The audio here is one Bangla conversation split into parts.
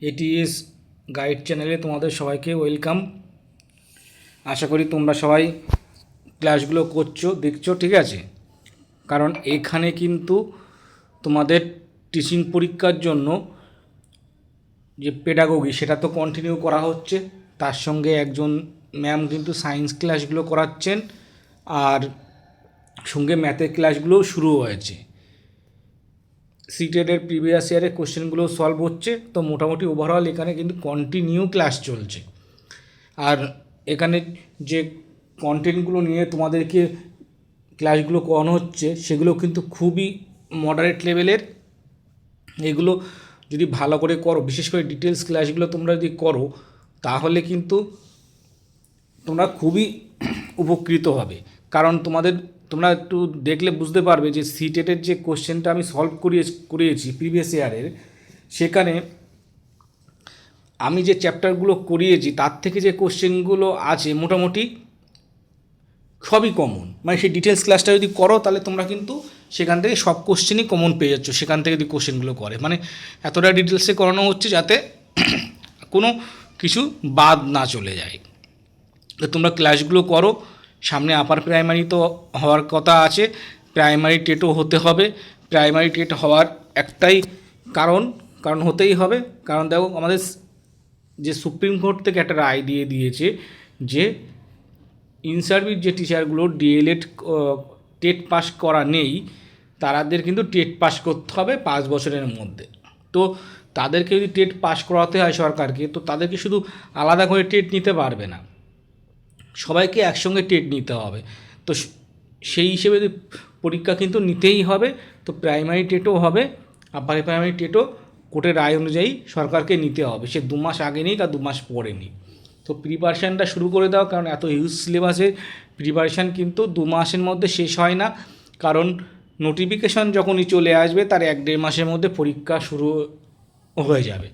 এটিএস গাইড চ্যানেলে তোমাদের সবাইকে ওয়েলকাম। আশা করি তোমরা সবাই ক্লাসগুলো করছো, দেখছো, ঠিক আছে। কারণ এখানে কিন্তু তোমাদের টিচিং পরীক্ষার জন্য যে পেডাগোগি সেটা তো কন্টিনিউ করা হচ্ছে, তার সঙ্গে একজন ম্যাম কিন্তু সায়েন্স ক্লাসগুলো করাচ্ছেন, আর সঙ্গে ম্যাথের ক্লাসগুলোও শুরু হয়েছে। সিটেটের প্রিভিয়াস ইয়ারের কোশ্চেনগুলো সলভ হচ্ছে, তো মোটামুটি ওভারঅল এখানে কিন্তু কন্টিনিউ ক্লাস চলছে। আর এখানে যে কন্টেন্টগুলো নিয়ে তোমাদেরকে ক্লাসগুলো করানো হচ্ছে সেগুলো কিন্তু খুবই মডারেট লেভেলের। এগুলো যদি ভালো করে করো, বিশেষ করে ডিটেলস ক্লাসগুলো তোমরা যদি করো, তাহলে কিন্তু তোমরা খুবই উপকৃত হবে। কারণ তোমরা একটু দেখলে বুঝতে পারবে যে সিটেটের যে কোশ্চেনটা আমি সলভ করিয়েছি প্রিভিয়াস ইয়ারের, সেখানে আমি যে চ্যাপ্টারগুলো করিয়েছি তার থেকে যে কোশ্চেনগুলো আছে মোটামুটি সবই কমন। মানে সেই ডিটেলস ক্লাসটা যদি করো তাহলে তোমরা কিন্তু সেখান থেকে সব কোশ্চেনই কমন পেয়ে যাচ্ছ, সেখান থেকে যদি কোশ্চেনগুলো করে। মানে এতটা ডিটেলসে করানো হচ্ছে যাতে কোনো কিছু বাদ না চলে যায়। তো তোমরা ক্লাসগুলো করো। সামনে আপার প্রাইমারি তো হওয়ার কথা আছে, প্রাইমারি টেটও হতে হবে। প্রাইমারি টেট হওয়ার একটাই কারণ হতেই হবে, কারণ দেখো আমাদের যে সুপ্রিম কোর্ট থেকে একটা রায় দিয়েছে যে ইন সার্ভিস যে টিচারগুলো ডিএলএড টেট পাস করা নেই, তাদের কিন্তু টেট পাস করতে হবে 5 বছরের মধ্যে। তো তাদেরকে যদি টেট পাস করাতে হয় সরকারকে, তো তাদেরকে শুধু আলাদা করে টেট নিতে পারবে না, সবাইকে একসঙ্গে টেট নিতে হবে। তো সেই হিসেবে পরীক্ষা কিন্তু নিতেই হবে। তো প্রাইমারি টেটও হবে, আপার প্রাইমারি টেটও কোর্টের রায় অনুযায়ী সরকারকে নিতে হবে। সে 2 মাস আগে নিই, তার 2 মাস পরে নিই। তো প্রিপারেশানটা শুরু করে দাও, কারণ এত হিউজ সিলেবাসের প্রিপারেশান কিন্তু 2 মাসের মধ্যে শেষ হয় না। কারণ নোটিফিকেশান যখনই চলে আসবে তার 1-1.5 মাসের মধ্যে পরীক্ষা শুরু হয়ে যাবে।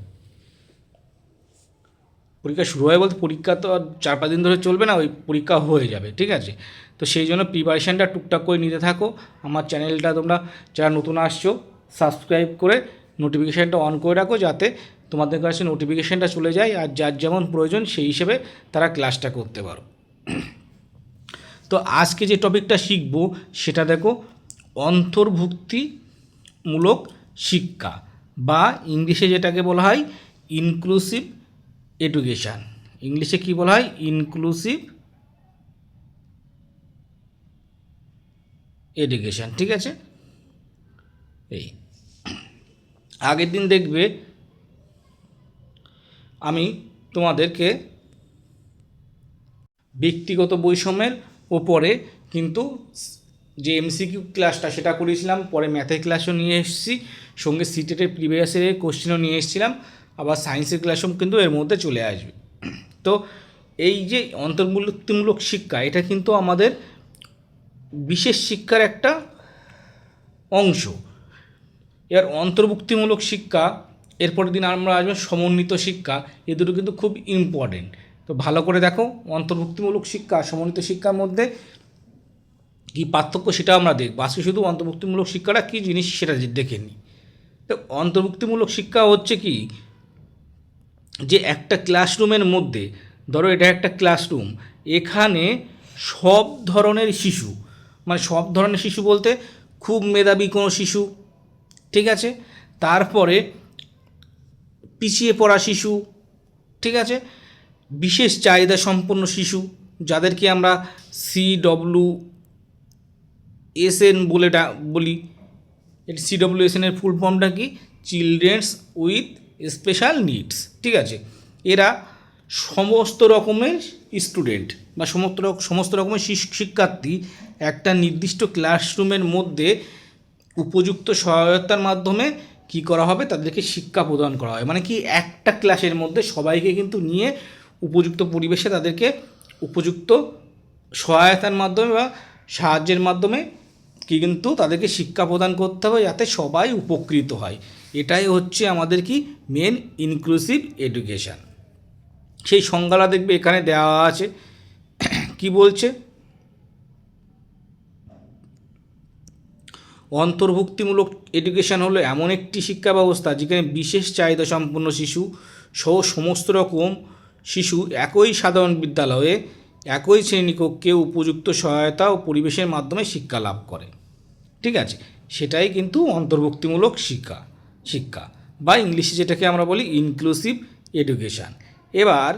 পরীক্ষা শুরু হয় বলতে পরীক্ষা তো আর 4-5 দিন ধরে চলবে না, ওই পরীক্ষা হয়ে যাবে, ঠিক আছে। তো সেই জন্য প্রিপারেশানটা টুকটাক করে নিতে থাকো। আমার চ্যানেলটা তোমরা যারা নতুন আসছো সাবস্ক্রাইব করে নোটিফিকেশানটা অন করে রাখো, যাতে তোমাদের কাছে নোটিফিকেশানটা চলে যায়, আর যার যেমন প্রয়োজন সেই হিসেবে তারা ক্লাসটা করতে পারো। তো আজকে যে টপিকটা শিখব সেটা দেখো, অন্তর্ভুক্তিমূলক শিক্ষা, বা ইংলিশে যেটাকে বলা হয় ইনক্লুসিভ এডুকেশান। ইংলিশে কি বলা হয়? ইনক্লুসিভ এডুকেশান, ঠিক আছে। এই আগের দিন দেখবে আমি তোমাদেরকে ব্যক্তিগত বৈষম্যের ওপরে কিন্তু যে এমসিকিউ ক্লাসটা সেটা করেছিলাম, পরে ম্যাথের ক্লাসও নিয়ে এসেছি, সঙ্গে সিটেটের প্রিভিয়াস ইয়ারের কোশ্চেনও নিয়ে এসেছিলাম, আবার সায়েন্সের ক্লাসও কিন্তু এর মধ্যে চলে আসবে। তো এই যে অন্তর্ভুক্তিমূলক শিক্ষা, এটা কিন্তু আমাদের বিশেষ শিক্ষার একটা অংশ। এর অন্তর্ভুক্তিমূলক শিক্ষা, এরপরের দিন আমরা আসবো সমন্বিত শিক্ষা। এ দুটো কিন্তু খুব ইম্পর্টেন্ট। তো ভালো করে দেখো, অন্তর্ভুক্তিমূলক শিক্ষা সমন্বিত শিক্ষার মধ্যে কী পার্থক্য সেটা আমরা দেখব। আজকে শুধু অন্তর্ভুক্তিমূলক শিক্ষাটা কী জিনিস সেটা দেখে নিই। তো অন্তর্ভুক্তিমূলক শিক্ষা হচ্ছে কি, যে একটা ক্লাসরুমের মধ্যে, ধরো এটা একটা ক্লাসরুম, এখানে সব ধরনের শিশু, মানে সব ধরনের শিশু বলতে খুব মেধাবী কোনো শিশু, ঠিক আছে, তারপরে পিছিয়ে পড়া শিশু, ঠিক আছে, বিশেষ চাহিদা সম্পন্ন শিশু, যাদেরকে আমরা CWSN বলি। এটি CWSN-এর ফুল ফর্মটা কি? চিলড্রেন্স উইথ স্পেশাল নিডস, ঠিক আছে। এরা সমস্ত রকমের স্টুডেন্ট বা সমস্ত রকমের শিক্ষার্থী একটা নির্দিষ্ট ক্লাসরুমের মধ্যে উপযুক্ত সহায়তার মাধ্যমে কি করা হবে, তাদেরকে শিক্ষা প্রদান করা হয়। মানে কি, একটা ক্লাসের মধ্যে সবাইকে কিন্তু নিয়ে উপযুক্ত পরিবেশে তাদেরকে উপযুক্ত সহায়তার মাধ্যমে বা সাহায্যের মাধ্যমে কি কিন্তু তাদেরকে শিক্ষা প্রদান করতে হবে, যাতে সবাই উপকৃত হয়। এটাই হচ্ছে আমাদের কি মেন ইনক্লুসিভ এডুকেশান। সেই সংজ্ঞাটা দেখবে এখানে দেওয়া আছে। কি বলছে? অন্তর্ভুক্তিমূলক এডুকেশন হলো এমন একটি শিক্ষা ব্যবস্থা যেখানে বিশেষ চাহিদা সম্পন্ন শিশু সহ সমস্ত রকম শিশু একই সাধারণ বিদ্যালয়ে একই শ্রেণীকক্ষে উপযুক্ত সহায়তা ও পরিবেশের মাধ্যমে শিক্ষা লাভ করে। ঠিক আছে, সেটাই কিন্তু অন্তর্ভুক্তিমূলক শিক্ষা বা ইংলিশে যেটাকে আমরা বলি ইনক্লুসিভ এডুকেশান। এবার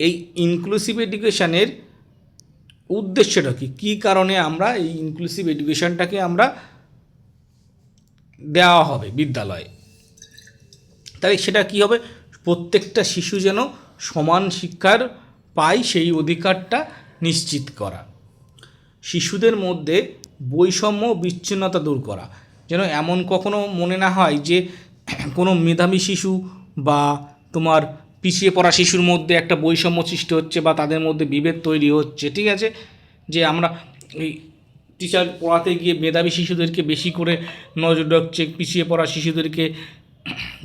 এই ইনক্লুসিভ এডুকেশানের উদ্দেশ্যটা কী কারণে আমরা এই ইনক্লুসিভ এডুকেশানটাকে আমরা দেওয়া হবে বিদ্যালয়ে, তাই সেটা কী হবে, প্রত্যেকটা শিশু যেন সমান শিক্ষার পায় সেই অধিকারটা নিশ্চিত করা, শিশুদের মধ্যে বৈষম্য বিচ্ছিন্নতা দূর করা, যেন এমন কখনো মনে না হয় যে কোনো মেধাবী শিশু বা তোমার পিছিয়ে পড়া শিশুর মধ্যে একটা বৈষম্য সৃষ্টি হচ্ছে বা তাদের মধ্যে বিভেদ তৈরি হচ্ছে। ঠিক আছে, যে আমরা এই টিচার পড়াতে গিয়ে মেধাবী শিশুদেরকে বেশি করে নজর রাখছে, পিছিয়ে পড়া শিশুদেরকে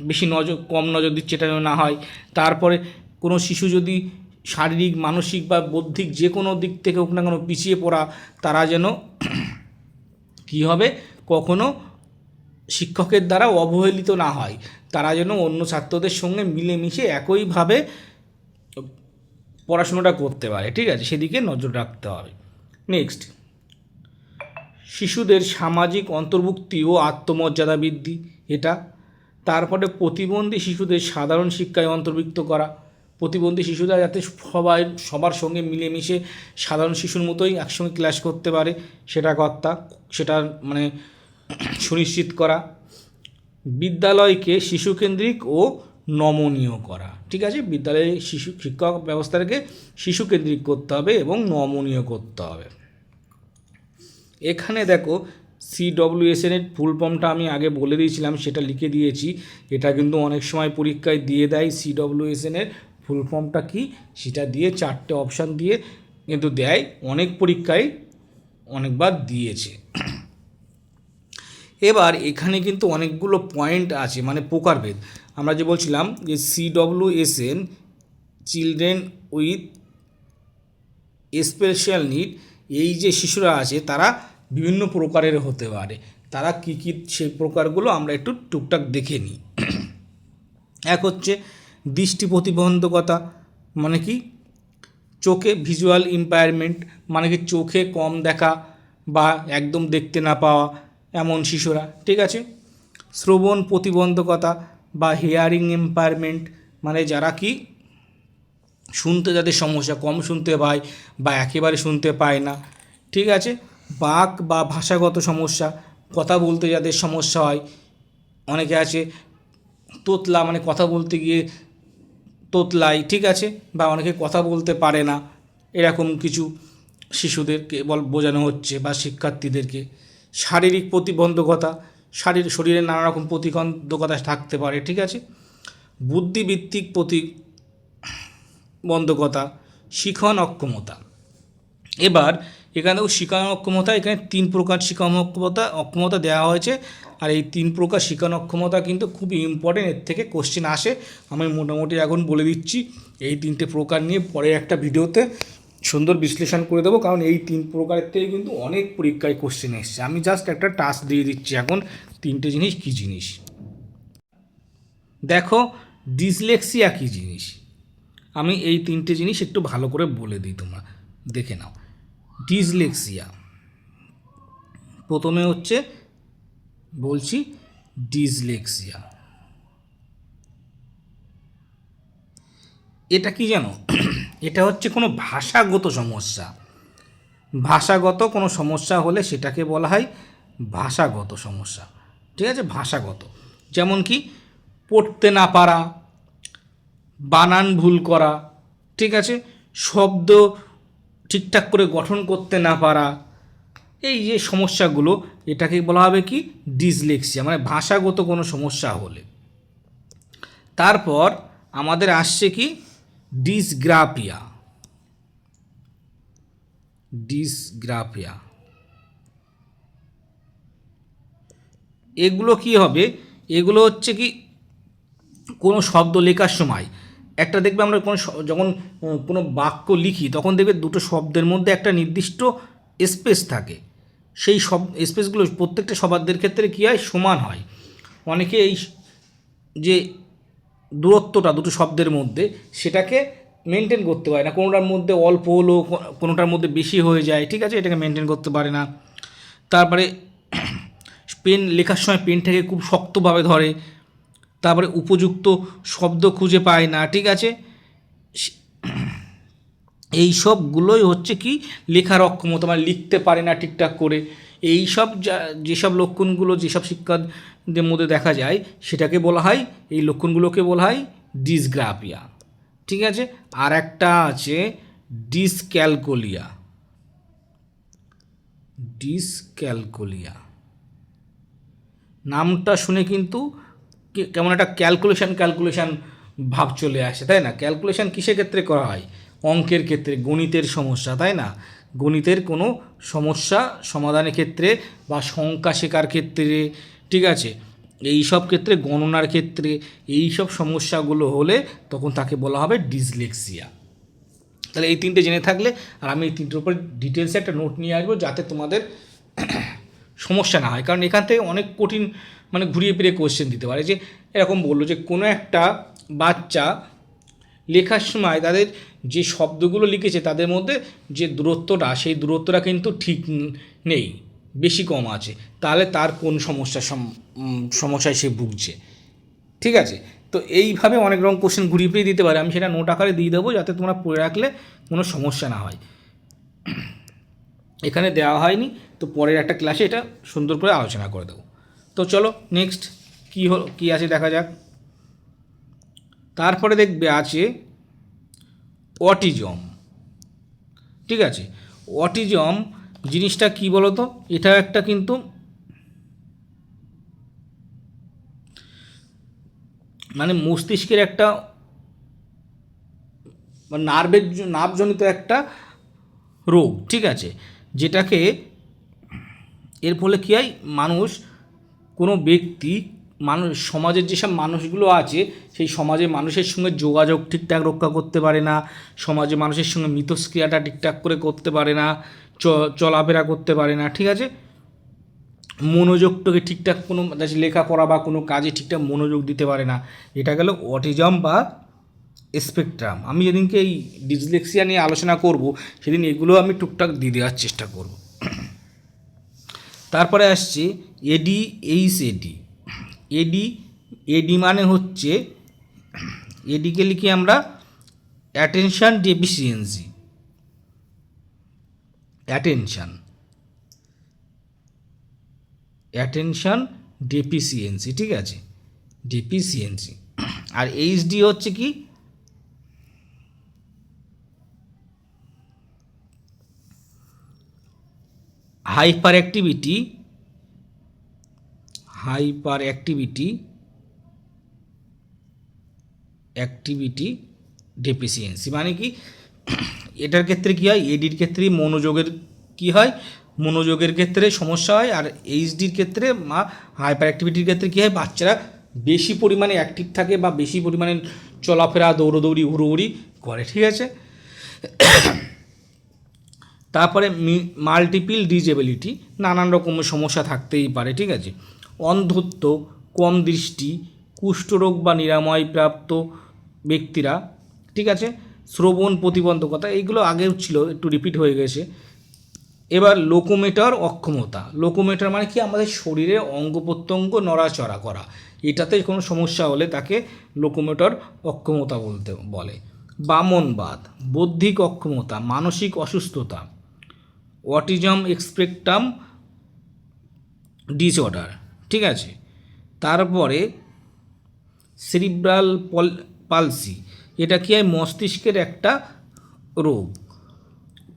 বেশি কম নজর দিচ্ছে, এটা না হয়। তারপরে কোনো শিশু যদি শারীরিক মানসিক বা বৌদ্ধিক যে কোনো দিক থেকে হোক না কোনো পিছিয়ে পড়া, তারা যেন কী হবে, কখনো শিক্ষকের দ্বারা অবহেলিত না হয়, তারা যেন অন্য ছাত্রদের সঙ্গে মিলেমিশে একইভাবে পড়াশোনাটা করতে পারে। ঠিক আছে, সেদিকে নজর রাখতে হবে। নেক্সট, শিশুদের সামাজিক অন্তর্ভুক্তি ও আত্মমর্যাদা বৃদ্ধি, এটা। তারপরে প্রতিবন্ধী শিশুদের সাধারণ শিক্ষায় অন্তর্ভুক্ত করা, প্রতিবন্ধী শিশুরা যাতে সবার সঙ্গে মিলেমিশে সাধারণ শিশুর মতোই একসঙ্গে ক্লাস করতে পারে সেটা মানে সুনিশ্চিত করা। বিদ্যালয়কে শিশুকেন্দ্রিক ও নমনীয় করা। ঠিক আছে, বিদ্যালয়ে শিক্ষক ব্যবস্থাটাকে শিশুকেন্দ্রিক করতে হবে এবং নমনীয় করতে হবে। এখানে দেখো CWSN এর ফুল ফর্মটা আমি আগে বলে দিয়েছিলাম, সেটা লিখে দিয়েছি। এটা কিন্তু অনেক সময় পরীক্ষায় দিয়ে দেয়, CWSN এর ফুল ফর্মটা কী সেটা দিয়ে 4টে অপশান দিয়ে কিন্তু দেয়, অনেক পরীক্ষায় অনেকবার দিয়েছে। এবার এখানে কিন্তু অনেকগুলো পয়েন্ট আছে, মানে প্রকারভেদ। আমরা যে বলছিলাম যে CWSN children with special need, এই যে শিশুরা আছে তারা বিভিন্ন প্রকারের হতে পারে, তারা কী কী সেই প্রকারগুলো আমরা একটু টুকটাক দেখে নিই। এক হচ্ছে দৃষ্টি প্রতিবন্ধকতা, মানে কি চোখে ভিজুয়াল ইম্পায়ারমেন্ট, মানে কি চোখে কম দেখা বা একদম দেখতে না পাওয়া এমন শিশুরা। ঠিক আছে, শ্রবণ প্রতিবন্ধকতা বা হিয়ারিং ইম্পায়ারমেন্ট, মানে যারা কি শুনতে যাদের সমস্যা, কম শুনতে পায় বা একেবারে শুনতে পায় না। ঠিক আছে, বাক বা ভাষাগত সমস্যা, কথা বলতে যাদের সমস্যা হয়, অনেকে আছে তোতলা, মানে কথা বলতে গিয়ে তোতলাই। ঠিক আছে, বা অনেকে কথা বলতে পারে না, এরকম কিছু শিশুদেরকে বোঝানো হচ্ছে বা শিক্ষার্থীদেরকে। শারীরিক প্রতিবন্ধকতা, শরীরে নানা রকম প্রতিবন্ধকতা থাকতে পারে। ঠিক আছে, বুদ্ধিভিত্তিক প্রতিবন্ধকতা, শিখন অক্ষমতা। এবার এখানেও শিখন অক্ষমতা, এখানে 3 প্রকার শিখন অক্ষমতা দেওয়া হয়েছে, আর এই 3 প্রকার শিখন অক্ষমতা কিন্তু খুব ইম্পর্টেন্ট, এর থেকে কোশ্চেন আসে। আমি মোটামুটি এখন বলে দিচ্ছি, এই 3টে প্রকার নিয়ে পরে একটা ভিডিওতে সুন্দর বিশ্লেষণ করে দেবো, কারণ এই 3 প্রকারের থেকে কিন্তু অনেক পরীক্ষায় কোশ্চেন এসছে। আমি জাস্ট একটা টাস্ক দিয়ে দিচ্ছি এখন, 3টে জিনিস কী জিনিস দেখো। ডিসলেক্সিয়া কী জিনিস, আমি এই 3টে জিনিস একটু ভালো করে বলে দিই, তোমরা দেখে নাও। ডিসলেক্সিয়া, প্রথমে হচ্ছে বলছি ডিসলেক্সিয়া, এটা কি জানো, এটা হচ্ছে কোনো ভাষাগত সমস্যা। ভাষাগত কোনো সমস্যা হলে সেটাকে বলা হয় ভাষাগত সমস্যা। ঠিক আছে, ভাষাগত, যেমন কি পড়তে না পারা, বানান ভুল করা, ঠিক আছে, শব্দ ঠিকঠাক করে গঠন করতে না পারা, এই যে সমস্যাগুলো, এটাকে বলা হবে কি ডিসলেক্সিয়া, মানে ভাষাগত কোনো সমস্যা হলে। তারপর আমাদের আসছে কি ডিসগ্রাফিয়া। এগুলো কি হবে, এগুলো হচ্ছে কি কোনো শব্দ লেখার সময় একটা দেখবে আমরা যখন কোনো বাক্য লিখি তখন দেখবে দুটো শব্দের মধ্যে একটা নির্দিষ্ট স্পেস থাকে, সেই সব স্পেসগুলো প্রত্যেকটা শব্দের ক্ষেত্রে কী হয়, সমান হয়। অনেকে এই যে দূরত্বটা দুটো শব্দের মধ্যে সেটাকে মেনটেন করতে পারে না, কোনোটার মধ্যে অল্প হলো, কোনোটার মধ্যে বেশি হয়ে যায়, ঠিক আছে, এটাকে মেনটেন করতে পারে না। তারপরে পেন লেখার সময় পেনটাকে খুব শক্তভাবে ধরে, তারপরে উপযুক্ত শব্দ খুঁজে পায় না, ঠিক আছে। এই সবগুলোই হচ্ছে কি লেখার অক্ষমতা, মানে লিখতে পারে না ঠিকঠাক করে। এই সব যেসব লক্ষণগুলো যেসব শিক্ষার্থীদের মধ্যে দেখা যায় সেটাকে বলা হয়, এই লক্ষণগুলোকে বলা হয় ডিসগ্রাফিয়া, ঠিক আছে। আর একটা আছে ডিসক্যালকুলিয়া। ডিসক্যালকুলিয়া নামটা শুনে কিন্তু কেমন একটা ক্যালকুলেশন ভাব চলে আসে, তাই না? ক্যালকুলেশন কিসের ক্ষেত্রে করা হয়? অঙ্কের ক্ষেত্রে, গণিতের সমস্যা, তাই না? গণিতের কোনো সমস্যা সমাধানের ক্ষেত্রে বা সংখ্যা শেখার ক্ষেত্রে, ঠিক আছে, এই সব ক্ষেত্রে, গণনার ক্ষেত্রে এই সব সমস্যাগুলো হলে তখন তাকে বলা হবে ডিসলেক্সিয়া। তাহলে এই তিনটে জেনে থাকলে, আর আমি এই তিনটের উপর ডিটেলসে একটা নোট নিয়ে আসবো যাতে তোমাদের সমস্যা না হয়। কারণ এখান থেকে অনেক কঠিন মানে ঘুরিয়ে ফিরে কোশ্চেন দিতে পারে, যে এরকম বললো যে কোনো একটা বাচ্চা লেখার সময় তাদের যে শব্দগুলো লিখেছে তাদের মধ্যে যে দূরত্বটা, সেই দূরত্বটা কিন্তু ঠিক নেই, বেশি কম আছে, তাহলে তার কোন সমস্যায় সে ভুগছে, ঠিক আছে। তো এইভাবে অনেক রকম কোশ্চেন ঘুরিয়ে ফিরিয়ে দিতে পারে, আমি সেটা নোট আকারে দিয়ে দেবো যাতে তোমরা পড়ে রাখলে কোনো সমস্যা না হয়। এখানে দেওয়া হয়নি, তো পরের একটা ক্লাসে এটা সুন্দর করে আলোচনা করে দেবো। তো চলো নেক্সট কী আছে দেখা যাক। তারপরে দেখবে আছে অটিজম, ঠিক আছে। অটিজম জিনিসটা কি বলো তো? এটা একটা কিন্তু মানে মস্তিষ্কের একটা নার্ভজনিত একটা রোগ, ঠিক আছে, যেটাকে এর ফলে কী হয়, কোনো ব্যক্তি সমাজের যেসব মানুষগুলো আছে সেই সমাজে মানুষের সঙ্গে যোগাযোগ ঠিকঠাক রক্ষা করতে পারে না, সমাজে মানুষের সঙ্গে মিথস্ক্রিয়াটা ঠিকঠাক করে করতে পারে না, চলাফেরা করতে পারে না, ঠিক আছে। মনোযোগটাকে ঠিকঠাক কোনো লেখাপড়া বা কোনো কাজে ঠিকঠাক মনোযোগ দিতে পারে না। এটা গেল অটিজম বা স্পেকট্রাম। আমি যেদিনকে এই ডিসলেক্সিয়া নিয়ে আলোচনা করব সেদিন এগুলো আমি টুকটাক দিয়ে দেওয়ার চেষ্টা করব। তারপরে আসছে এডিএইচডি। এডি মানে হচ্ছে, এডিকে লিখি আমরা অ্যাটেনশন ডেফিসিয়েন্সি। অ্যাটেনশন ডেফিসিয়েন্সি, ঠিক আছে, ডেফিসিয়েন্সি। আর এইচডি হচ্ছে কি, হাইপার অ্যাক্টিভিটি ডেফিসিয়েন্সি। মানে কি, এটার ক্ষেত্রে কী হয়, এডির ক্ষেত্রে মনোযোগের কী হয়, মনোযোগের ক্ষেত্রে সমস্যা হয়। আর এইচডির ক্ষেত্রে হাইপার অ্যাক্টিভিটির ক্ষেত্রে কী হয়, বাচ্চারা বেশি পরিমাণে অ্যাক্টিভ থাকে বা বেশি পরিমাণে চলাফেরা, দৌড়োদৌড়ি, হুড়োহুড়ি করে, ঠিক আছে। তারপরে মাল্টিপল ডিসেবিলিটি, নানান রকমের সমস্যা থাকতেই পারে, ঠিক আছে। অন্ধত্ব, কম দৃষ্টি, কুষ্ঠরোগ বা নিরাময়প্রাপ্ত ব্যক্তিরা, ঠিক আছে। শ্রবণ প্রতিবন্ধকতা, এইগুলো আগেও ছিল, একটু রিপিট হয়ে গেছে। এবার লোকোমোটর অক্ষমতা। লোকোমোটর মানে কি, আমাদের শরীরে অঙ্গ প্রত্যঙ্গ নড়াচড়া করা, এটাতে কোনো সমস্যা হলে তাকে লোকোমোটর অক্ষমতা বলে। বামনবাদ, বৌদ্ধিক অক্ষমতা, মানসিক অসুস্থতা, অটিজম স্পেকট্রাম ডিসঅর্ডার, ঠিক আছে। তারপরে সেরিব্রাল পালসি, এটা কি হয়, মস্তিষ্কের একটা রোগ।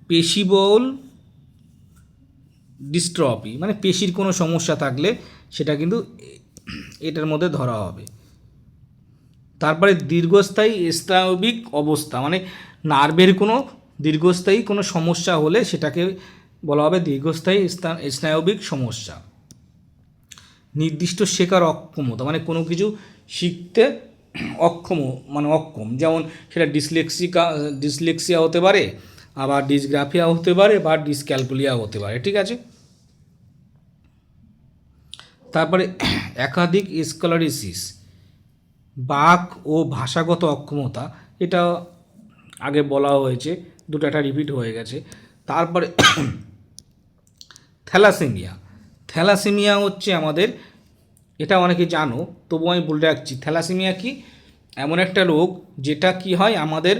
পেশিবহুল ডিস্ট্রফি, মানে পেশির কোনো সমস্যা থাকলে সেটা কিন্তু এটার মধ্যে ধরা হবে। তারপরে দীর্ঘস্থায়ী স্নায়বিক অবস্থা, মানে নার্ভের কোনো দীর্ঘস্থায়ী কোনো সমস্যা হলে সেটাকে বলা হবে দীর্ঘস্থায়ী স্নায়বিক সমস্যা। নির্দিষ্ট শেখার অক্ষমতা, মানে কোনো কিছু শিখতে অক্ষম, যেমন সেটা ডিসলেক্সিয়া হতে পারে, আবার ডিসগ্রাফিয়া হতে পারে, বা ডিসক্যালকুলিয়া হতে পারে, ঠিক আছে। তারপরে একাধিক স্কলারিসিস, বাক ও ভাষাগত অক্ষমতা, এটা আগে বলা হয়েছে, দুটো একটা রিপিট হয়ে গেছে। তারপরে থ্যালাসেমিয়া। থ্যালাসেমিয়া হচ্ছে আমাদের, এটা অনেকে জানো তবুও আমি বলে রাখছি, থ্যালাসেমিয়া কি এমন একটা রোগ যেটা কি হয় আমাদের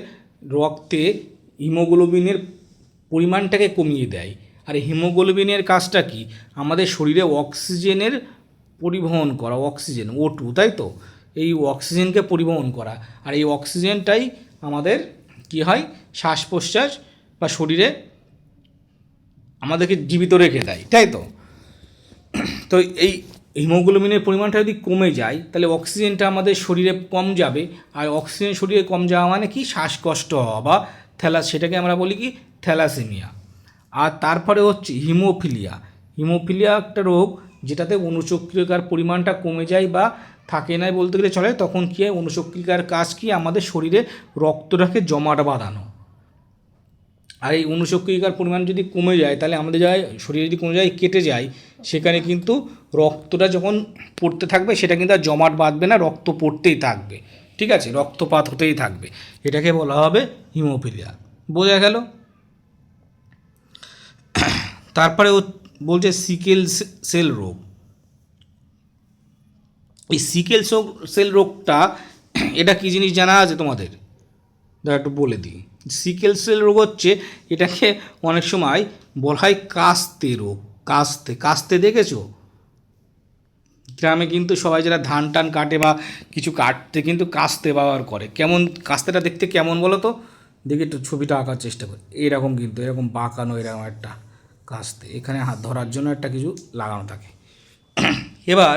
রক্তে হিমোগ্লোবিনের পরিমাণটাকে কমিয়ে দেয়। আর হিমোগ্লোবিনের কাজটা কি, আমাদের শরীরে অক্সিজেনের পরিবহন করা, অক্সিজেন O2, তাই তো, এই অক্সিজেনকে পরিবহন করা। আর এই অক্সিজেনটাই আমাদের কি হয়, শ্বাস প্রশ্বাস বা শরীরে আমাদেরকে জীবিত রেখে দেয়, তাই তো। তো এই হিমোগ্লোবিনের পরিমাণটা যদি কমে যায় তাহলে অক্সিজেনটা আমাদের শরীরে কম যাবে, আর অক্সিজেন শরীরে কম যাওয়া মানে কি, শ্বাসকষ্ট হওয়া বা সেটাকে আমরা বলি কি থ্যালাসেমিয়া। আর তারপরে হচ্ছে হিমোফিলিয়া। হিমোফিলিয়া একটা রোগ যেটাতে অণুচক্রিকার পরিমাণটা কমে যায় বা থাকে না বলতে গেলে চলে। তখন কী হয়, অণুচক্রিকার কাজ কি, আমাদের শরীরে রক্তটাকে জমাট বাঁধানো। আর এই অণুচক্রিকার পরিমাণ যদি কমে যায় তাহলে আমাদের শরীরে যদি কোনো জায়গায় কেটে যায়, সেখানে কিন্তু রক্তটা যখন পড়তে থাকবে সেটা কিন্তু আর জমাট বাঁধবে না, রক্ত পড়তেই থাকবে, ঠিক আছে, রক্তপাত হতেই থাকবে। এটাকে বলা হবে হিমোফিলিয়া। বোঝা গেল? তারপরে বলছে সিকেল সেল রোগ। এই সিকেল সেল রোগটা, এটা কী জিনিস জানা আছে তোমাদের? একটু বলে দিই। সিকেল সেল রোগ হচ্ছে, এটাকে অনেক সময় বলা হয় কাস্তে রোগ। কাস্তে দেখেছো? গ্রামে কিন্তু সবাই যারা ধান টান কাটে বা কিছু কাটতে কিন্তু কাস্তে ব্যবহার করে। কেমন কাস্তেটা দেখতে কেমন বলো তো? দেখি একটু ছবিটা আঁকার চেষ্টা করি। এরকম কিন্তু এরকম বাঁকানো, এরকম একটা কাস্তে, এখানে হাত ধরার জন্য একটা কিছু লাগানো থাকে। এবার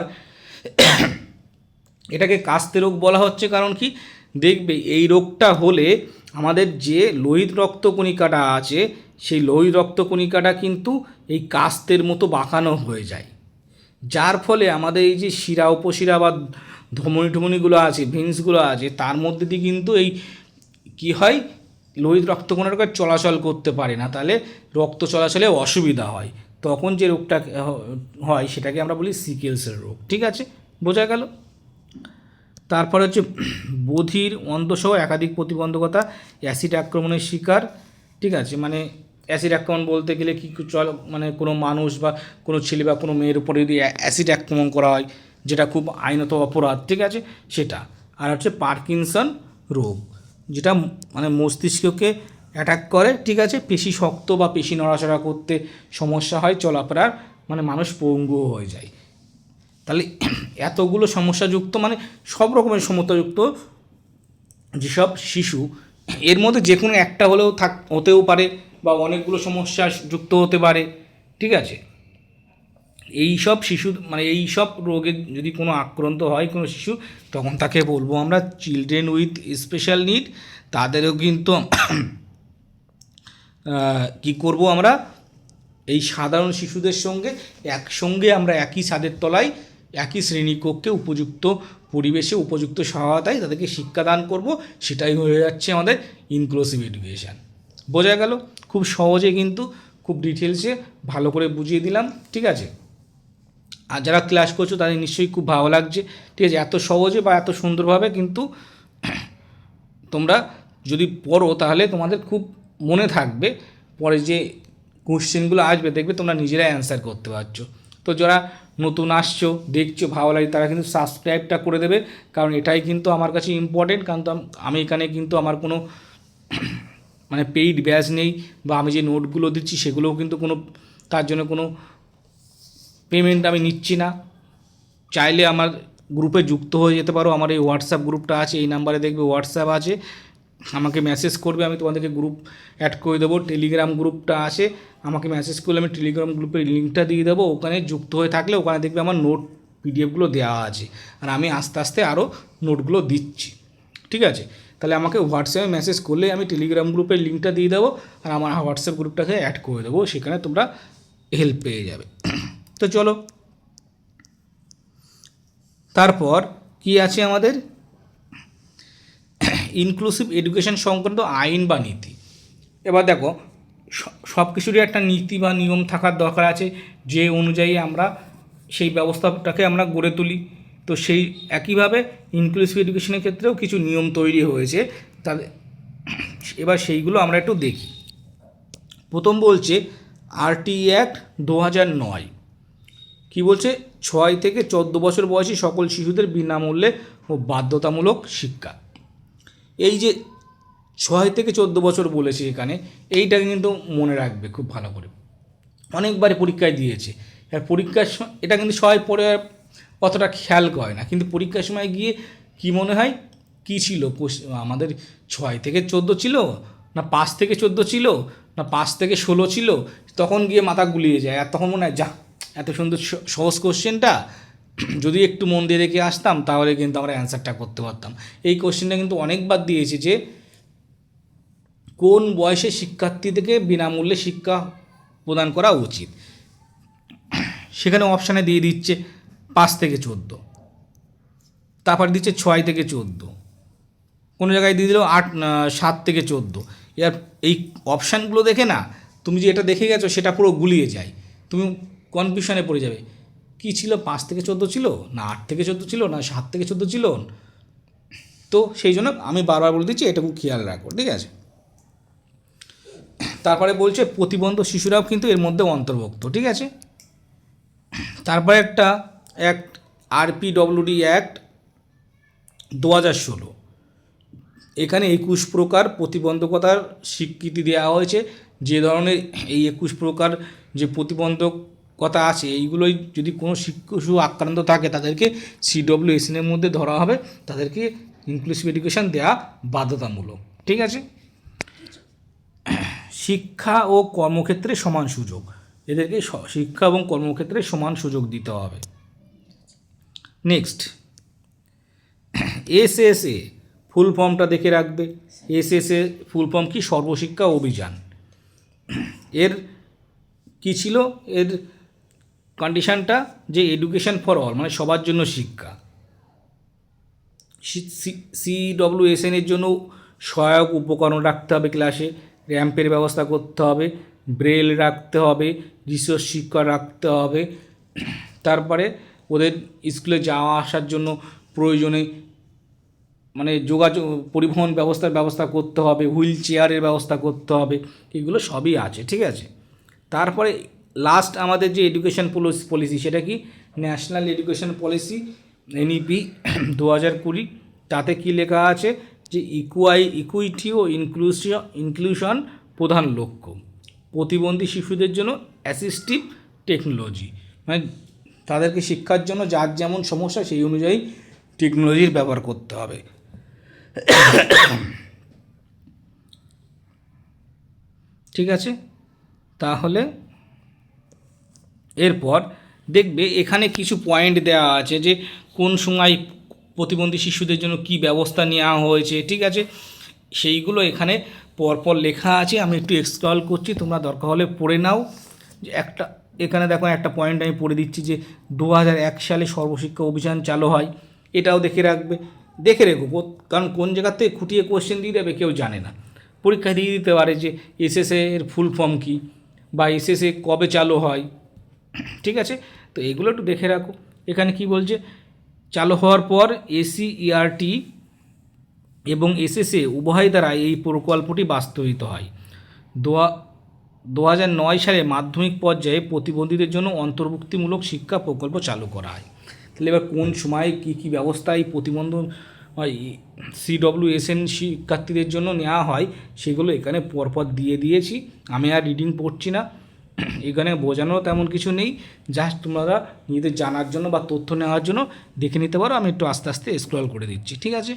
এটাকে কাস্তে রোগ বলা হচ্ছে কারণ কি, দেখবে এই রোগটা হলে আমাদের যে লোহিত রক্তকণিকাটা আছে, সেই লোহিত রক্তকণিকাটা কিন্তু এই কাস্তের মতো বাঁকানো হয়ে যায়, যার ফলে আমাদের এই যে শিরা উপশিরা বা ধমনিগুলো আছে, ভেন্সগুলো আছে, তার মধ্যে দিয়ে কিন্তু এই কী হয়, লোহিত রক্তকণিকা চলাচল করতে পারে না, তাহলে রক্ত চলাচলে অসুবিধা হয়। তখন যে রোগটা হয় সেটাকে আমরা বলি সিকেল সেল রোগ। ঠিক আছে, বোঝা গেল? তারপর হচ্ছে বধির, অন্ধসহ একাধিক প্রতিবন্ধকতা, অ্যাসিড আক্রমণের শিকার। ঠিক আছে, মানে অ্যাসিড আক্রমণ বলতে গেলে কি মানে কোনো মানুষ বা কোনো ছেলে বা কোনো মেয়ের উপরে যদি অ্যাসিড আক্রমণ করা হয়, যেটা খুব আইনত অপরাধ, ঠিক আছে, সেটা। আর হচ্ছে পার্কিনসন রোগ, যেটা মানে মস্তিষ্ককে অ্যাটাক করে, ঠিক আছে, পেশি শক্ত বা পেশি নড়াচড়া করতে সমস্যা হয়, চলাফেরার মানে মানুষ পঙ্গুও হয়ে যায়। তাহলে এতগুলো সমস্যাযুক্ত, মানে সব রকমের সমস্যাযুক্ত যেসব শিশু, এর মধ্যে যে কোনো একটা হলেও হতেও পারে বা অনেকগুলো সমস্যা যুক্ত হতে পারে, ঠিক আছে। এই সব শিশু মানে এই সব রোগে যদি কোনো আক্রান্ত হয় কোনো শিশু, তখন তাকে বলবো আমরা চিলড্রেন উইথ স্পেশাল নিড। তাদেরও কিন্তু কি করব আমরা, এই সাধারণ শিশুদের সঙ্গে একসঙ্গে আমরা একই ছাদের তলায় একই শ্রেণীকক্ষে উপযুক্ত পরিবেশে উপযুক্ত সহায়তায় তাদেরকে শিক্ষাদান করব। সেটাই হয়ে যাচ্ছে আমাদের ইনক্লুসিভ এডুকেশান। বোঝা গেল? খুব সহজে কিন্তু খুব ডিটেলসে ভালো করে বুঝিয়ে দিলাম, ঠিক আছে। আর যারা ক্লাস করছো তাদের নিশ্চয়ই খুব ভালো লাগছে, ঠিক আছে। এত সহজে বা এত সুন্দরভাবে কিন্তু তোমরা যদি পড়ো তাহলে তোমাদের খুব মনে থাকবে, পরে যে কোশ্চেনগুলো আসবে দেখবে তোমরা নিজেরাই অ্যান্সার করতে পারছো। তো যারা নতুন আসছো, দেখছো, ভালো লাগে, তারা কিন্তু সাবস্ক্রাইবটা করে দেবে, কারণ এটাই কিন্তু আমার কাছে ইম্পর্টেন্ট। কারণ আমি এখানে কিন্তু আমার কোনো মানে পেইড ব্যাচ নেই, বা আমি যে নোটগুলো দিচ্ছি সেগুলোও কিন্তু কোনো তার জন্য কোনো পেমেন্ট আমি নিচ্ছি না। চাইলে আমার গ্রুপে যুক্ত হয়ে যেতে পারো। আমার এই হোয়াটসঅ্যাপ গ্রুপটা আছে, এই নাম্বারে দেখবে হোয়াটসঅ্যাপ আছে, আমাকে মেসেজ করবে, আমি তোমাদেরকে গ্রুপ অ্যাড করে দেবো। টেলিগ্রাম গ্রুপটা আছে, আমাকে মেসেজ করলে আমি টেলিগ্রাম গ্রুপের লিঙ্কটা দিয়ে দেবো। ওখানে যুক্ত হয়ে থাকলে ওখানে দেখবে আমার নোট পিডিএফগুলো দেওয়া আছে, আর আমি আস্তে আস্তে আরও নোটগুলো দিচ্ছি, ঠিক আছে। তাহলে আমাকে হোয়াটসঅ্যাপে মেসেজ করলে আমি টেলিগ্রাম গ্রুপের লিঙ্কটা দিয়ে দেবো, আর আমার হোয়াটসঅ্যাপ গ্রুপটাকে অ্যাড করে দেবো, সেখানে তোমরা হেল্প পেয়ে যাবে। তো চলো, তারপর কি আছে আমাদের, ইনক্লুসিভ এডুকেশন সংক্রান্ত আইন বা নীতি। এবার দেখো, সব কিছুরই একটা নীতি বা নিয়ম থাকার দরকার আছে, যে অনুযায়ী আমরা সেই ব্যবস্থাটাকে আমরা গড়ে তুলি। তো সেই একইভাবে ইনক্লুসিভ এডুকেশনের ক্ষেত্রেও কিছু নিয়ম তৈরি হয়েছে, তাহলে এবার সেইগুলো আমরা একটু দেখি। প্রথম বলছে আরটি অ্যাক্ট 2009 কী বলছে, 6 থেকে 14 বছর বয়সী সকল শিশুদের বিনামূল্যে ও বাধ্যতামূলক শিক্ষা। এই যে 6 থেকে 14 বছর বলেছে এখানে, এইটাকে কিন্তু মনে রাখবে খুব ভালো করে, অনেকবার পরীক্ষায় দিয়েছে। আর পরীক্ষার সময় এটা কিন্তু সবাই পড়ে অতটা খেয়াল করে না, কিন্তু পরীক্ষার সময় গিয়ে কি মনে হয়, কী ছিল আমাদের 6 থেকে 14 ছিল না 5 থেকে 14 ছিল না 5 থেকে 16 ছিল, তখন গিয়ে মাথা গুলিয়ে যায়। আর তখন মনে হয় যা এত সুন্দর সহজ কোশ্চেনটা যদি একটু মন দিয়ে দেখে আসতাম তাহলে কিন্তু আমরা অ্যান্সারটা করতে পারতাম। এই কোশ্চেনটা কিন্তু অনেকবার দিয়েছে যে কোন বয়সে শিক্ষার্থীদেরকে বিনামূল্যে শিক্ষা প্রদান করা উচিত। সেখানে অপশানে দিয়ে দিচ্ছে 5 থেকে 14, তারপর দিচ্ছে 6 থেকে 14, কোনো জায়গায় দিয়ে দিল 7 থেকে 14। এর এই অপশানগুলো দেখে না তুমি যে এটা দেখে গেছো সেটা পুরো গুলিয়ে যায়, তুমি কনফিউশনে পড়ে যাবে কী ছিল, 5 থেকে 14 ছিল না 8 থেকে 14 ছিল না 7 থেকে 14 ছিল। তো সেই জন্য আমি বারবার বলে দিচ্ছি এটুকু খেয়াল রাখো, ঠিক আছে। তারপরে বলছে প্রতিবন্ধ শিশুরাও কিন্তু এর মধ্যে অন্তর্ভুক্ত, ঠিক আছে। তারপরে একটা অ্যাক্ট RPWD অ্যাক্ট 2016, এখানে 21 প্রকার প্রতিবন্ধকতার স্বীকৃতি দেওয়া হয়েছে। যে ধরনের এই 21 প্রকার যে প্রতিবন্ধকতা আছে এইগুলোই যদি কোনো শিশু আক্রান্ত থাকে তাদেরকে CWSN-এর মধ্যে ধরা হবে, তাদেরকে ইনক্লুসিভ এডুকেশন দেওয়া বাধ্যতামূলক, ঠিক আছে। শিক্ষা ও কর্মক্ষেত্রে সমান সুযোগ, এদেরকে শিক্ষা এবং কর্মক্ষেত্রে সমান সুযোগ দিতে হবে। নেক্সট SSA ফুল ফর্মটা দেখে রাখবে। SSA ফুল ফর্ম কি, সর্বশিক্ষা অভিযান। এর কি ছিল, এর কন্ডিশনটা যে এডুকেশন ফর অল মানে সবার জন্য শিক্ষা। CWSN-এর জন্য সহায়ক উপকরণ রাখতে হবে ক্লাসে, র্যাম্পের ব্যবস্থা করতে হবে, ব্রেল রাখতে হবে, রিসোর্স শিক্ষা রাখতে হবে। তারপরে ওদের স্কুলে যাওয়া আসার জন্য প্রয়োজনে মানে যোগাযোগ পরিবহন ব্যবস্থা করতে হবে, হুইল চেয়ারের ব্যবস্থা করতে হবে, এগুলো সবই আছে, ঠিক আছে। তারপরে লাস্ট আমাদের যে এডুকেশন পলিসি সেটা কি, ন্যাশনাল এডুকেশন পলিসি NEP 2020, তাতে কি লেখা আছে যে ইকুইটি ও ইনক্লুশন প্রধান লক্ষ্য, প্রতিবন্ধী শিশুদের জন্য অ্যাসিস্টিভ টেকনোলজি, মানে তাদেরকে শিক্ষার জন্য যার যেমন সমস্যা সেই অনুযায়ী টেকনোলজির ব্যবহার করতে হবে। ঠিক আছে, তাহলে এরপর দেখবে এখানে কিছু পয়েন্ট দেওয়া আছে যে কোন সময় প্রতিবন্ধী শিশুদের জন্য কি ব্যবস্থা নেওয়া হয়েছে, ঠিক আছে। সেইগুলো এখানে পরপর লেখা আছে, আমি একটু স্ক্রল করছি, তোমরা দরকার হলে পড়ে নাও। যে একটা এখানে দেখো একটা পয়েন্ট আমি পড়ে দিচ্ছি যে 2001 সালে সর্বশিক্ষা অভিযান চালু হয়, এটাও দেখে রাখবে, দেখে রেখো, কারণ কোন জায়গা থেকে খুঁটিয়ে কোশ্চেন দিয়ে দেবে কেউ জানে না। পরীক্ষা দিয়ে দিতে পারে যে SSA এর ফুল ফর্ম কী বা SSA কবে চালু হয়, ঠিক আছে। তো এগুলো একটু দেখে রাখো। এখানে কি বলছে, চালু হওয়ার পর SCERT এবং SSA উভয় দ্বারা এই প্রকল্পটি বাস্তবায়িত হয়। 2009 সালে মাধ্যমিক পর্যায়ে প্রতিবন্ধীদের জন্য অন্তর্ভুক্তিমূলক শিক্ষা প্রকল্প চালু করা হয়। তাহলে এবার কোন সময় কী কী ব্যবস্থা এই প্রতিবন্ধ CWSN শিক্ষার্থীদের জন্য নেওয়া হয় সেগুলো এখানে পরপর দিয়ে দিয়েছি, আমি আর রিডিং পড়ছি না। এখানে বোঝানো তেমন কিছু নেই, জাস্ট তোমরা নিজেদের জানার জন্য বা তথ্য নেওয়ার জন্য দেখে নিতে পারো। আমি একটু আস্তে আস্তে স্ক্রল করে দিচ্ছি, ঠিক আছে।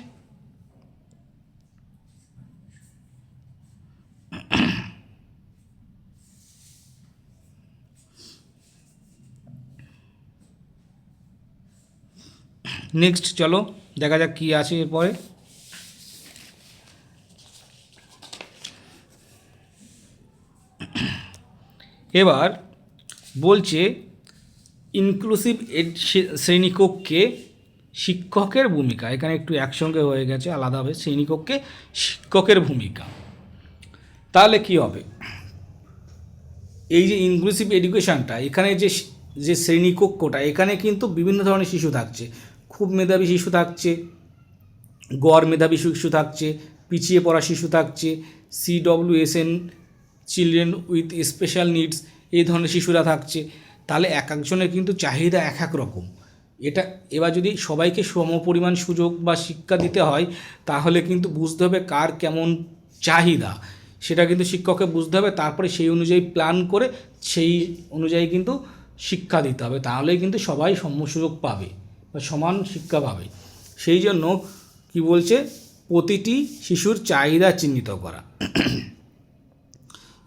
নেক্সট চলো দেখা যাক কী আছে এরপরে। এবার বলছে ইনক্লুসিভ শ্রেণীকক্ষে শিক্ষকের ভূমিকা, এখানে একটু একসঙ্গে হয়ে গেছে আলাদাভাবে, শ্রেণীকক্ষে শিক্ষকের ভূমিকা। তাহলে কি হবে, এই যে ইনক্লুসিভ এডুকেশানটা এখানে যে যে শ্রেণীকক্ষটা, এখানে কিন্তু বিভিন্ন ধরনের শিশু থাকছে। খুব মেধাবী শিশু থাকছে, গড় মেধাবী শিশু থাকছে, পিছিয়ে পড়া শিশু থাকছে, CWSN children with special needs এই ধরনের শিশুরা থাকছে। তাহলে এক একজনের কিন্তু চাহিদা এক এক রকম। এটা এবার যদি সবাইকে সমপরিমাণ সুযোগ বা শিক্ষা দিতে হয়, তাহলে কিন্তু বুঝতে হবে কার কেমন চাহিদা, সেটা কিন্তু শিক্ষককে বুঝতে হবে। তারপরে সেই অনুযায়ী প্ল্যান করে সেই অনুযায়ী কিন্তু শিক্ষা দিতে হবে, তাহলেই কিন্তু সবাই সম সুযোগ পাবে বা সমান শিক্ষা পাবে। সেই জন্য কি বলছে, প্রতিটি শিশুর চাহিদা চিহ্নিত করা,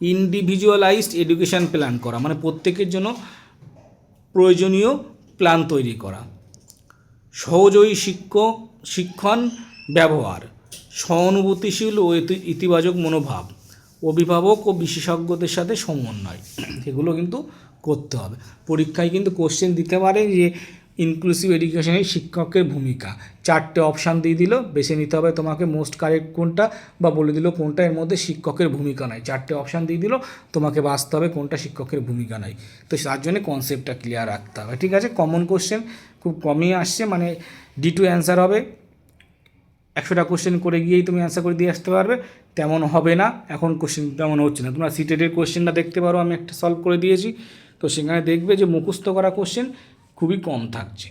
ইন্ডিভিজুয়ালাইজড এডুকেশান প্ল্যান করা, মানে প্রত্যেকের জন্য প্রয়োজনীয় প্ল্যান তৈরি করা, সহযোগী শিক্ষণ ব্যবহার, সহানুভূতিশীল ও ইতিবাচক মনোভাব, অভিভাবক ও বিশেষজ্ঞদের সাথে সমন্বয়, এগুলো কিন্তু করতে হবে। পরীক্ষায় কিন্তু কোশ্চেন দিতে পারে যে ইনক্লুসিভ এডুকেশনের শিক্ষকের ভূমিকা, 4টে অপশান দিয়ে দিল, বেছে নিতে হবে তোমাকে মোস্ট কারেক্ট কোনটা, বা বলে দিল কোনটা এর মধ্যে শিক্ষকের ভূমিকা নাই। 4টে অপশান দিয়ে দিল, তোমাকে বাছতে হবে কোনটা শিক্ষকের ভূমিকা নাই। তো তার জন্য কনসেপ্টটা ক্লিয়ার রাখতে হবে, ঠিক আছে। কমন কোশ্চেন খুব কমই আসছে, মানে D2 অ্যান্সার হবে, 100টা কোশ্চেন করে গিয়েই তুমি অ্যান্সার করে দিয়ে আসতে পারবে, তেমন হবে না। এখন কোশ্চেন তেমন হচ্ছে না। তোমরা সিটেটের কোশ্চেনটা দেখতে পারো, আমি একটা সলভ করে দিয়েছি, তো সেখানে দেখবে যে মুখস্থ করা কোশ্চেন খুবই কম থাকছে।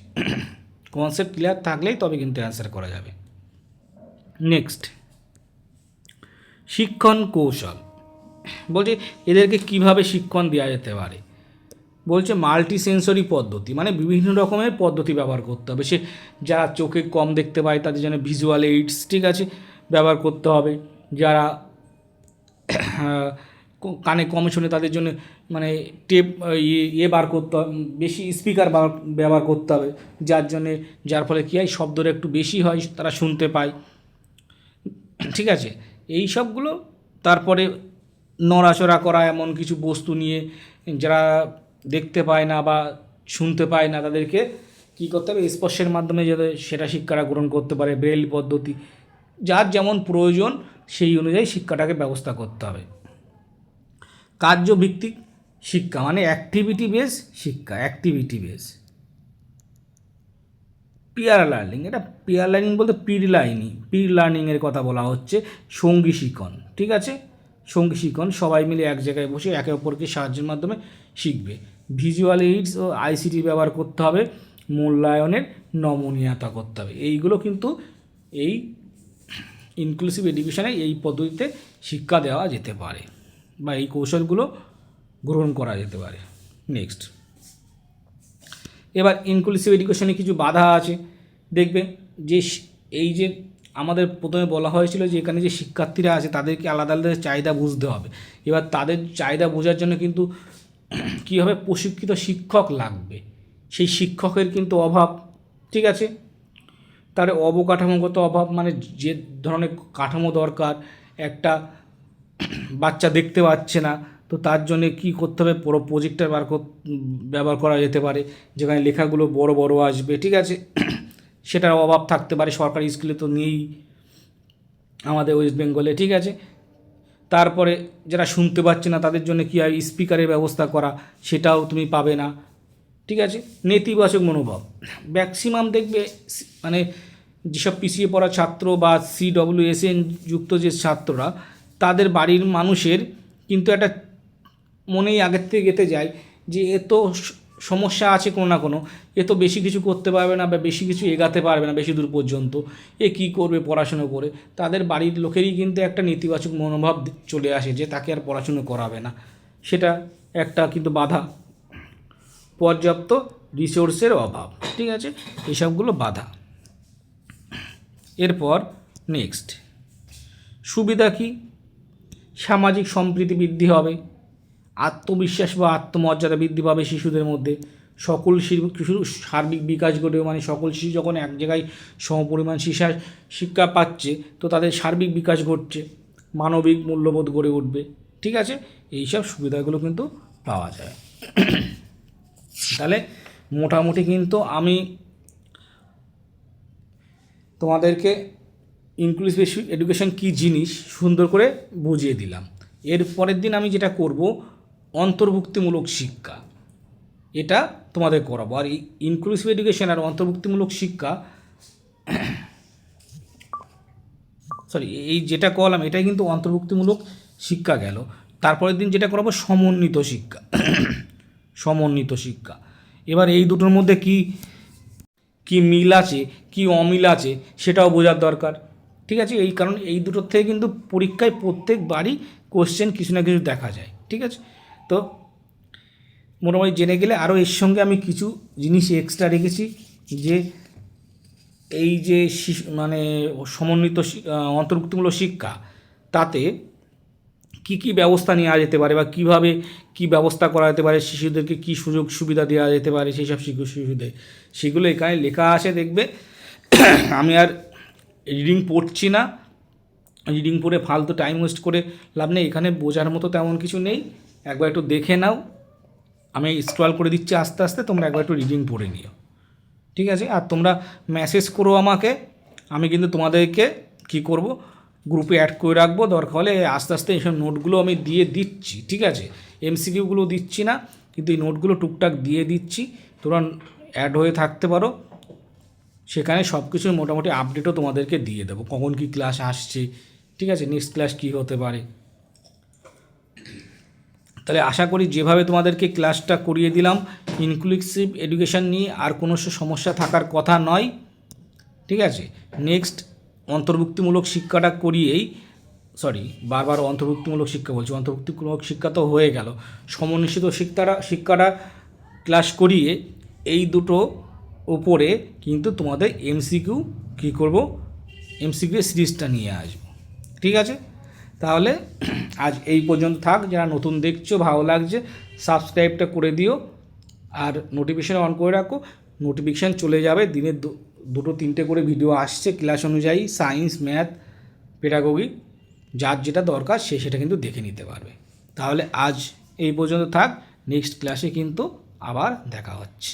কনসেপ্ট ক্লিয়ার থাকলেই তবে কিন্তু অ্যান্সার করা যাবে। নেক্সট, শিক্ষণ কৌশল বলছে এদেরকে কিভাবে শিক্ষণ দেওয়া যেতে পারে। বলছে মাল্টি সেন্সরি পদ্ধতি, মানে বিভিন্ন রকমের পদ্ধতি ব্যবহার করতে হবে। সে যারা চোখে কম দেখতে পায় তাদের জন্য ভিজুয়াল এইডস, ঠিক আছে, ব্যবহার করতে হবে। যারা কানে কম শোনে তাদের জন্য মানে টেপ ইয়ে বার করতে হবে, বেশি স্পিকার ব্যবহার করতে হবে, যার ফলে কী হয়, শব্দটা একটু বেশি হয়, তারা শুনতে পায়, ঠিক আছে। এই সবগুলো। তারপরে নড়াচড়া করা, এমন কিছু বস্তু নিয়ে যারা দেখতে পায় না বা শুনতে পায় না তাদেরকে কী করতে হবে, স্পর্শের মাধ্যমে যাতে সেটা শিক্ষাটা গ্রহণ করতে পারে, ব্রেইল পদ্ধতি, যার যেমন প্রয়োজন সেই অনুযায়ী শিক্ষাটাকে ব্যবস্থা করতে হবে। কার্যভিত্তিক শিক্ষা মানে অ্যাক্টিভিটি বেস শিক্ষা, অ্যাক্টিভিটি বেস। পিয়ার লার্নিং, এটা পিয়ার লার্নিং বলতে পির লার্নিংয়ের কথা বলা হচ্ছে। সঙ্গী শিক্ষণ, ঠিক আছে, সঙ্গী শিক্ষণ, সবাই মিলে এক জায়গায় বসে একে অপরকে সাহায্যের মাধ্যমে শিখবে। ভিজুয়াল এইডস ও ICT ব্যবহার করতে হবে, মূল্যায়নের নমনীয়তা করতে হবে। এইগুলো কিন্তু এই ইনক্লুসিভ এডুকেশনে এই পদ্ধতিতে শিক্ষা দেওয়া যেতে পারে বা এই কৌশলগুলো গ্রহণ করা যেতে পারে। নেক্সট, এবার ইনক্লুসিভ এডুকেশনে কিছু বাধা আছে। দেখবে যে এই যে আমাদের প্রথমে বলা হয়েছিল যে এখানে যে শিক্ষার্থীরা আছে তাদেরকে আলাদা আলাদা চাহিদা বুঝতে হবে। এবার তাদের চাহিদা বোঝার জন্য কিন্তু কী হবে, প্রশিক্ষিত শিক্ষক লাগবে, সেই শিক্ষকের কিন্তু অভাব, ঠিক আছে। তার অবকাঠামোগত অভাব, মানে যে ধরনের কাঠামো দরকার একটা বাচ্চা দেখতে পাচ্ছে না, তো তার জন্যে কী করতে হবে, পুরো প্রজেক্টর ব্যবহার করা যেতে পারে, যেখানে লেখাগুলো বড় বড় আসবে, ঠিক আছে। সেটার অভাব থাকতে পারে, সরকারি স্কুলে তো নেই আমাদের ওয়েস্ট বেঙ্গলে, ঠিক আছে। তারপরে যারা শুনতে পাচ্ছে না তাদের জন্য কী হয়, স্পিকারের ব্যবস্থা করা, সেটাও তুমি পাবে না, ঠিক আছে। নেতিবাচক মনোভাব, ম্যাক্সিমাম দেখবে মানে যেসব পিছিয়ে পড়া ছাত্র বা CWSN যুক্ত যে ছাত্ররা, তাদের বাড়ির মানুষের কিন্তু একটা মনেই আগের থেকে গেঁথে যায় যে এ তো সমস্যা আছে কোনো না কোনো, এ তো বেশি কিছু করতে পারবে না বা বেশি কিছু এগাতে পারবে না বেশি দূর পর্যন্ত, এ কী করবে পড়াশুনো করে। তাদের বাড়ির লোকেরই কিন্তু একটা নেতিবাচক মনোভাব চলে আসে যে তাকে আর পড়াশুনো করাবে না, সেটা একটা কিন্তু বাধা। পর্যাপ্ত রিসোর্সের অভাব, ঠিক আছে, এসবগুলো বাধা। এরপর নেক্সট, সুবিধা কী, সামাজিক সম্প্রীতি বৃদ্ধি হবে, আত্মবিশ্বাস বা আত্মমর্যাদা বৃদ্ধি পাবে শিশুদের মধ্যে, সকল শিশুর সার্বিক বিকাশ ঘটবে, মানে সকল শিশু যখন এক জায়গায় সমপরিমাণ শিক্ষা পাচ্ছে তো তাদের সার্বিক বিকাশ ঘটছে, মানবিক মূল্যবোধ গড়ে উঠবে, ঠিক আছে। এইসব সুবিধাগুলো কিন্তু পাওয়া যায়। তাহলে মোটামুটি কিন্তু আমি তোমাদেরকে ইনক্লুসিভ এডুকেশন কী জিনিস সুন্দর করে বুঝিয়ে দিলাম। এর পরের দিন আমি যেটা করব, অন্তর্ভুক্তিমূলক শিক্ষা, এটা তোমাদের করাবো। আর এই ইনক্লুসিভ এডুকেশন আর অন্তর্ভুক্তিমূলক শিক্ষা, সরি, এই যেটা করলাম এটাই কিন্তু অন্তর্ভুক্তিমূলক শিক্ষা গেল। তারপরের দিন যেটা করাবো সমন্বিত শিক্ষা। সমন্বিত শিক্ষা, এবার এই দুটোর মধ্যে কি কি মিল আছে কি অমিল আছে সেটাও বোঝার দরকার। ঠিক আছে, এই কারণ এই দুটোর থেকে কিন্তু পরীক্ষায় প্রত্যেকবারই কোশ্চেন কিছু না কিছু দেখা যায়। ঠিক আছে, তো মোটামুটি জেনে গেলে। আরও এর সঙ্গে আমি কিছু জিনিস এক্সট্রা রেখেছি, যে এই যে মানে সমন্বিত অন্তর্ভুক্তিমূলক শিক্ষা, তাতে কি কি ব্যবস্থা নেওয়া যেতে পারে বা কিভাবে কি ব্যবস্থা করা যেতে পারে, শিশুদেরকে কি সুযোগ সুবিধা দেওয়া যেতে পারে, সেই সব শিশুদের সেগুলো এখানে লেখা আছে দেখবে। আমি আর রিডিং পড়ছি না, রিডিং পড়ে ফালতু টাইম ওয়েস্ট করে লাভ নেই, এখানে বোঝার মতো তেমন কিছু নেই। একবার একটু দেখে নাও, আমি স্ক্রল করে দিচ্ছি আস্তে আস্তে, তোমরা একবার একটু রিডিং পড়ে নিও। ঠিক আছে, আর তোমরা মেসেজ করো আমাকে, আমি কিন্তু তোমাদেরকে কি করব, গ্রুপে অ্যাড করে রাখবো। দরকার হলে আস্তে আস্তে এইসব নোটগুলো আমি দিয়ে দিচ্ছি। ঠিক আছে, এমসিকিউগুলো দিচ্ছি না, কিন্তু এই নোটগুলো টুকটাক দিয়ে দিচ্ছি, তোমরা অ্যাড হয়ে থাকতে পারো। সেখানে সব কিছুর মোটামুটি আপডেটও তোমাদেরকে দিয়ে দেবো, কখন কী ক্লাস আসছে। ঠিক আছে, নেক্সট ক্লাস কী হতে পারে। তাহলে আশা করি যেভাবে তোমাদেরকে ক্লাসটা করিয়ে দিলাম ইনক্লুসিভ এডুকেশান নিয়ে আর কোনো সমস্যা থাকার কথা নয়। ঠিক আছে, নেক্সট অন্তর্ভুক্তিমূলক শিক্ষাটা করিয়েই, সরি বারবার অন্তর্ভুক্তিমূলক শিক্ষা বলছি, অন্তর্ভুক্তিমূলক শিক্ষা তো হয়ে গেল, সমন্বিত শিক্ষাটা ক্লাস করিয়ে এই দুটো উপরে কিন্তু তোমাদের এমসিকিউ কী করব, এমসিকিউ সিরিজটা নিয়ে আসবো। ঠিক আছে, তাহলে আজ এই পর্যন্ত থাক। যারা নতুন দেখছো, ভালো লাগছে, সাবস্ক্রাইবটা করে দিও আর নোটিফিকেশান অন করে রাখো, নোটিফিকেশান চলে যাবে। দিনে দুটো তিনটে করে ভিডিও আসছে ক্লাস অনুযায়ী, সায়েন্স, ম্যাথ, পেডাগোগি, যার যেটা দরকার সে সেটা কিন্তু দেখে নিতে পারবে। তাহলে আজ এই পর্যন্ত থাক, নেক্সট ক্লাসে কিন্তু আবার দেখা হচ্ছে।